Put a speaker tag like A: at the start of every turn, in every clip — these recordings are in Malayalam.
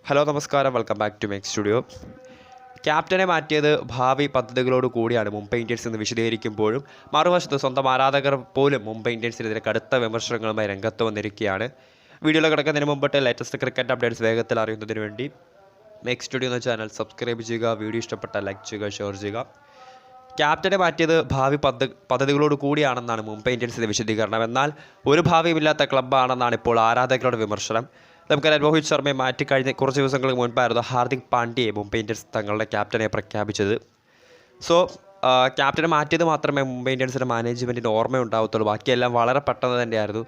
A: ഹലോ നമസ്കാരം, welcome back to make studio. ക്യാപ്റ്റനെ മാറ്റിയത് ഭാവി പദ്ധതികളോട് കൂടിയാണ് മുംബൈ ഇന്ത്യൻസ് എന്ന് വിശദീകരിക്കുമ്പോഴും മറുവശത്ത് സ്വന്തം ആരാധകർ പോലും മുംബൈ ഇന്ത്യൻസിനെതിരെ കടുത്ത വിമർശനങ്ങളുമായി രംഗത്ത് വന്നിരിക്കുകയാണ്. വീഡിയോയിൽ കിടക്കുന്നതിന് മുമ്പിട്ട് ലേറ്റസ്റ്റ് ക്രിക്കറ്റ് അപ്ഡേറ്റ്സ് വേഗത്തിൽ അറിയുന്നതിന് വേണ്ടി മേക്ക് സ്റ്റുഡിയോ എന്ന ചാനൽ സബ്സ്ക്രൈബ് ചെയ്യുക. വീഡിയോ ഇഷ്ടപ്പെട്ടാൽ ലൈക്ക് ചെയ്യുക, ഷെയർ ചെയ്യുക. ക്യാപ്റ്റനെ മാറ്റിയത് ഭാവി പദ്ധതികളോട് കൂടിയാണെന്നാണ് മുംബൈ ഇന്ത്യൻസിൻ്റെ വിശദീകരണം. എന്നാൽ ഒരു ഭാവിയുമില്ലാത്ത ക്ലബ്ബാണെന്നാണ് ഇപ്പോൾ ആരാധകരുടെ വിമർശനം. നമുക്കറിയാം, രോഹിത് ശർമ്മയെ മാറ്റിക്കഴിഞ്ഞ് കുറച്ച് ദിവസങ്ങൾക്ക് മുൻപായിരുന്നു ഹാർദിക് പാണ്ഡ്യയെ മുംബൈ ഇന്ത്യൻസ് തങ്ങളുടെ ക്യാപ്റ്റനെ പ്രഖ്യാപിച്ചത്. സോ ക്യാപ്റ്റനെ മാറ്റിയത് മാത്രമേ മുംബൈ ഇന്ത്യൻസിൻ്റെ മാനേജ്മെൻറ്റിന് ഓർമ്മയുണ്ടാവത്തുള്ളൂ. ബാക്കിയെല്ലാം വളരെ പെട്ടെന്ന് തന്നെയായിരുന്നു.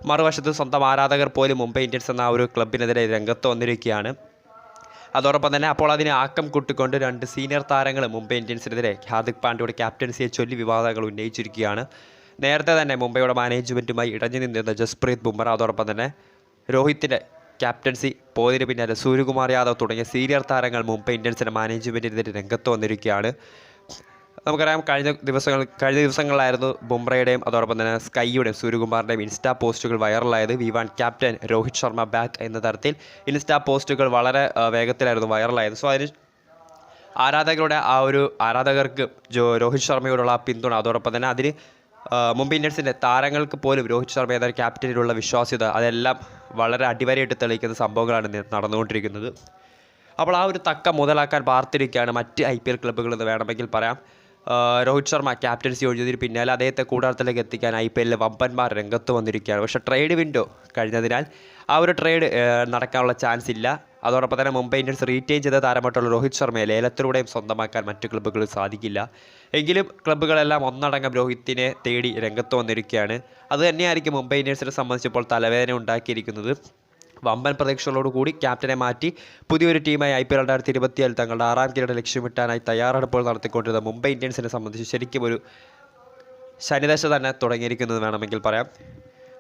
A: മറുവശത്ത് സ്വന്തം ആരാധകർ പോലും മുംബൈ ഇന്ത്യൻസ് എന്ന ഒരു ക്ലബിനെതിരെ രംഗത്ത് വന്നിരിക്കുകയാണ്. അതോടൊപ്പം തന്നെ അപ്പോൾ അതിന് ആക്കം കൂട്ടിക്കൊണ്ട് രണ്ട് സീനിയർ താരങ്ങൾ മുംബൈ ഇന്ത്യൻസിനെതിരെ ഹാർദിക് പാണ്ഡ്യയുടെ ക്യാപ്റ്റൻസിയെ ചൊല്ലി വിവാദങ്ങൾ ഉന്നയിച്ചിരിക്കുകയാണ്. നേരത്തെ തന്നെ മുംബൈയുടെ മാനേജ്മെൻറ്റുമായി ഇടഞ്ഞു നിന്നിരുന്ന ജസ്പ്രീത് ബുംറ, അതോടൊപ്പം തന്നെ രോഹിത്തിൻ്റെ ക്യാപ്റ്റൻസി പോയതിന് പിന്നാലെ സൂര്യകുമാർ യാദവ് തുടങ്ങിയ സീനിയർ താരങ്ങൾ മുംബൈ ഇന്ത്യൻസിൻ്റെ മാനേജ്മെൻറ്റിനെതിരെ രംഗത്ത് വന്നിരിക്കുകയാണ്. നമുക്കറിയാം, കഴിഞ്ഞ ദിവസങ്ങളിലായിരുന്നു ബുംറയുടെയും അതോടൊപ്പം തന്നെ സ്കൈയുടെയും സൂര്യകുമാറിൻ്റെയും ഇൻസ്റ്റാ പോസ്റ്റുകൾ വൈറലായത്. We want captain Rohit Sharma back എന്ന തരത്തിൽ ഇൻസ്റ്റാ പോസ്റ്റുകൾ വളരെ വേഗത്തിലായിരുന്നു വൈറലായത്. സോ അതിന് ആരാധകർക്ക് രോഹിത് ശർമ്മയോടുള്ള പിന്തുണ, അതോടൊപ്പം തന്നെ അതിന് മുംബൈ ഇന്ത്യൻസിൻ്റെ താരങ്ങൾക്ക് പോലും രോഹിത് ശർമ്മ എന്ന ക്യാപ്റ്റനിലുള്ള വിശ്വാസ്യത, അതെല്ലാം വളരെ അടിവരയിട്ട് തെളിയിക്കുന്ന സംഭവങ്ങളാണ് നടന്നുകൊണ്ടിരിക്കുന്നത്. അപ്പോൾ ആ ഒരു തക്ക മുതലാക്കാൻ പാർത്തിരിക്കുകയാണ് മറ്റ് IPL ക്ലബ്ബുകളെന്ന് വേണമെങ്കിൽ പറയാം. രോഹിത് ശർമ്മ ക്യാപ്റ്റൻസി ഒഴിഞ്ഞതിന് പിന്നാലെ അദ്ദേഹത്തെ കൂടാരത്തിലേക്ക് എത്തിക്കാൻ IPL വമ്പന്മാർ രംഗത്ത് വന്നിരിക്കുകയാണ്. പക്ഷേ ട്രേഡ് വിൻഡോ കഴിഞ്ഞതിനാൽ ആ ഒരു ട്രേഡ് നടക്കാനുള്ള ചാൻസ് ഇല്ല. അതോടൊപ്പം തന്നെ മുംബൈ ഇന്ത്യൻസ് റീറ്റെയിൻ ചെയ്ത താരമായിട്ടുള്ള രോഹിത് ശർമ്മയെ ലേലത്തിലൂടെയും സ്വന്തമാക്കാൻ മറ്റ് ക്ലബ്ബുകൾ സാധിക്കില്ല. എങ്കിലും ക്ലബ്ബുകളെല്ലാം ഒന്നടങ്കം രോഹിത്തിനെ തേടി രംഗത്ത് വന്നിരിക്കുകയാണ്. അതുതന്നെയായിരിക്കും മുംബൈ ഇന്ത്യൻസിനെ സംബന്ധിച്ചിപ്പോൾ തലവേദന ഉണ്ടാക്കിയിരിക്കുന്നത്. വമ്പൻ പ്രതീക്ഷകളോടുകൂടി ക്യാപ്റ്റനെ മാറ്റി പുതിയൊരു ടീമായി IPL 2024 തങ്ങളുടെ 6ാം കിരീടം ലക്ഷ്യമിട്ടാനായി തയ്യാറെടുപ്പുകൾ നടത്തിക്കൊണ്ടിരുന്ന മുംബൈ ഇന്ത്യൻസിനെ സംബന്ധിച്ച് ശരിക്കും ഒരു ശനിദശ തന്നെ തുടങ്ങിയിരിക്കുന്നത് വേണമെങ്കിൽ പറയാം.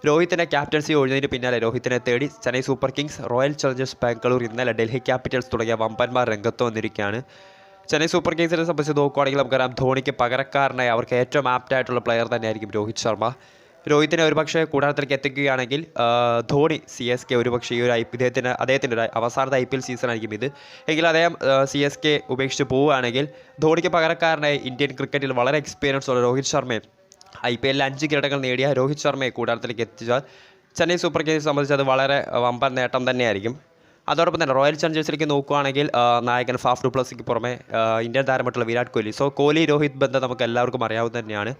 A: രോഹിത്തിൻ്റെ ക്യാപ്റ്റൻസി ഒഴിഞ്ഞതിന് പിന്നാലെ രോഹിത്തിനെ തേടി Chennai super Kings, royal Challengers Bangalore, ഇന്നലെ ഡൽഹി ക്യാപിറ്റൽസ് തുടങ്ങിയ വമ്പന്മാർ രംഗത്ത് വന്നിരിക്കുകയാണ്. ചെന്നൈ സൂപ്പർ കിങ്സിനെ സംബന്ധിച്ച് നോക്കുകയാണെങ്കിൽ നമുക്കറിയാം, ധോണിക്ക് പകരക്കാരനായി അവർക്ക് ഏറ്റവും ആപ്റ്റായിട്ടുള്ള പ്ലെയർ തന്നെയായിരിക്കും രോഹിത് ശർമ്മ. രോഹിത്തിനെ ഒരുപക്ഷെ കൂടാരത്തിലേക്ക് എത്തിക്കുകയാണെങ്കിൽ ധോണി CSK ഒരുപക്ഷെ ഈ ഒരു അദ്ദേഹത്തിൻ്റെ ഒരു അവസാനത്തെ IPL സീസണായിരിക്കും ഇത്. എങ്കിൽ അദ്ദേഹം CSK ഉപേക്ഷിച്ച് പോവുകയാണെങ്കിൽ ധോണിക്ക് പകരക്കാരനായി ഇന്ത്യൻ ക്രിക്കറ്റിൽ വളരെ എക്സ്പീരിയൻസ് ഉള്ള രോഹിത് ശർമ്മയെ IPL 5 കിരീടങ്ങൾ നേടിയ രോഹിത് ശർമ്മയെ കൂടാരത്തിലേക്ക് എത്തിച്ചാൽ ചെന്നൈ സൂപ്പർ കിങ്സിനെ സംബന്ധിച്ച് അത് വളരെ വമ്പൻ നേട്ടം തന്നെയായിരിക്കും. അതോടൊപ്പം തന്നെ റോയൽ ചലഞ്ചേഴ്സിലേക്ക് നോക്കുകയാണെങ്കിൽ നായകൻ ഫാഫ് ഡു പ്ലസിക്ക് പുറമെ ഇന്ത്യൻ താരമായിട്ടുള്ള വിരാട് കോഹ്ലി. സോ കോഹ്ലി രോഹിത് ബന്ധം നമുക്ക് എല്ലാവർക്കും അറിയാവുന്നത് തന്നെയാണ്.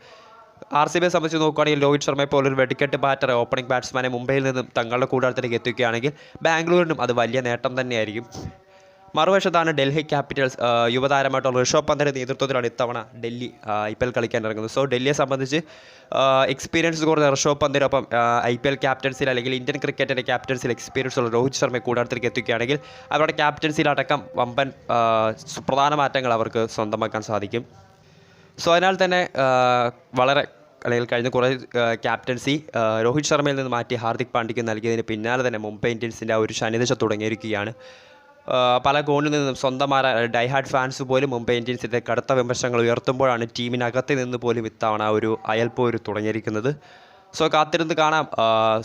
A: RCBയെ സംബന്ധിച്ച് നോക്കുകയാണെങ്കിൽ രോഹിത് ശർമ്മയെ പോലൊരു വെടിക്കെട്ട് ബാറ്റർ, ഓപ്പണിംഗ് ബാറ്റ്സ്മാനെ മുംബൈയിൽ നിന്നും തങ്ങളുടെ കൂടാരത്തിലേക്ക് എത്തിക്കുകയാണെങ്കിൽ ബാംഗ്ലൂരിനും അത് വലിയ നേട്ടം തന്നെയായിരിക്കും. മറുവശത്താണ് ഡൽഹി ക്യാപിറ്റൽസ്. യുവതാരമായിട്ടുള്ള ഋഷഭ് പന്തിൻ്റെ നേതൃത്വത്തിലാണ് ഇത്തവണ ഡൽഹി IPL കളിക്കാൻ ഇറങ്ങുന്നത്. സോ ഡൽഹിയെ സംബന്ധിച്ച് എക്സ്പീരിയൻസ് കുറഞ്ഞ ഋഷഭ് പന്തിനൊപ്പം IPL ക്യാപ്റ്റൻസിൽ അല്ലെങ്കിൽ ഇന്ത്യൻ ക്രിക്കറ്റിൻ്റെ ക്യാപ്റ്റൻസിൽ എക്സ്പീരിയൻസ് ഉള്ള രോഹിത് ശർമ്മയെ കൂടാരത്തിലേക്ക് എത്തിക്കുകയാണെങ്കിൽ അവരുടെ ക്യാപ്റ്റൻസിയിലടക്കം വമ്പൻ സുപ്രധാന മാറ്റങ്ങൾ അവർക്ക് സ്വന്തമാക്കാൻ സാധിക്കും. സോ അതിനാൽ തന്നെ അല്ലെങ്കിൽ കഴിഞ്ഞ കുറേ ക്യാപ്റ്റൻസി രോഹിത് ശർമ്മയിൽ നിന്ന് മാറ്റി ഹാർദിക് പാണ്ഡ്യയ്ക്ക് നൽകിയതിന് പിന്നാലെ തന്നെ മുംബൈ ഇന്ത്യൻസിൻ്റെ ആ ഒരു ശനിദശ തുടങ്ങിയിരിക്കുകയാണ്. പല കോണിൽ നിന്നും സ്വന്തമായ ഡൈഹാർഡ് ഫാൻസ് പോലും മുംബൈ ഇന്ത്യൻസിൻ്റെ കടുത്ത വിമർശനങ്ങൾ ഉയർത്തുമ്പോഴാണ് ടീമിനകത്ത് നിന്ന് പോലും ഇത്തവണ ഒരു അയൽപ്പോര് തുടങ്ങിയിരിക്കുന്നത്. സോ കാത്തിരുന്ന് കാണാം,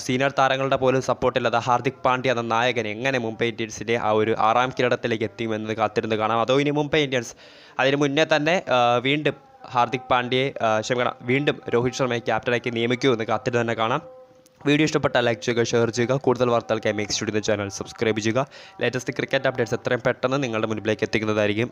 A: സീനിയർ താരങ്ങളുടെ പോലും സപ്പോർട്ടില്ലാതെ ഹാർദിക് പാണ്ഡ്യ എന്ന നായകൻ എങ്ങനെ മുംബൈ ഇന്ത്യൻസിൻ്റെ ആ ഒരു 6ാം കിരീടത്തിലേക്ക് എത്തിയുമെന്നത് കാത്തിരുന്ന് കാണാം. അതോ ഇനി മുംബൈ ഇന്ത്യൻസ് അതിന് മുന്നേ തന്നെ വീണ്ടും വീണ്ടും രോഹിത് ശർമ്മയെ ക്യാപ്റ്റനാക്കി നിയമിക്കുമെന്ന് കാത്തിരുന്ന് തന്നെ കാണാം. വീഡിയോ ഇഷ്ടപ്പെട്ടാൽ ലൈക്ക് ചെയ്യുക, ഷെയർ ചെയ്യുക. കൂടുതൽ വാർത്തകൾക്കായി മേക്ക് സ്റ്റുഡിയോ ചാനൽ സബ്സ്ക്രൈബ് ചെയ്യുക. ലേറ്റസ്റ്റ് ക്രിക്കറ്റ് അപ്ഡേറ്റ്സ് എത്രയും പെട്ടെന്ന് നിങ്ങളുടെ മുന്നിലേക്ക് എത്തിക്കുന്നതായിരിക്കും.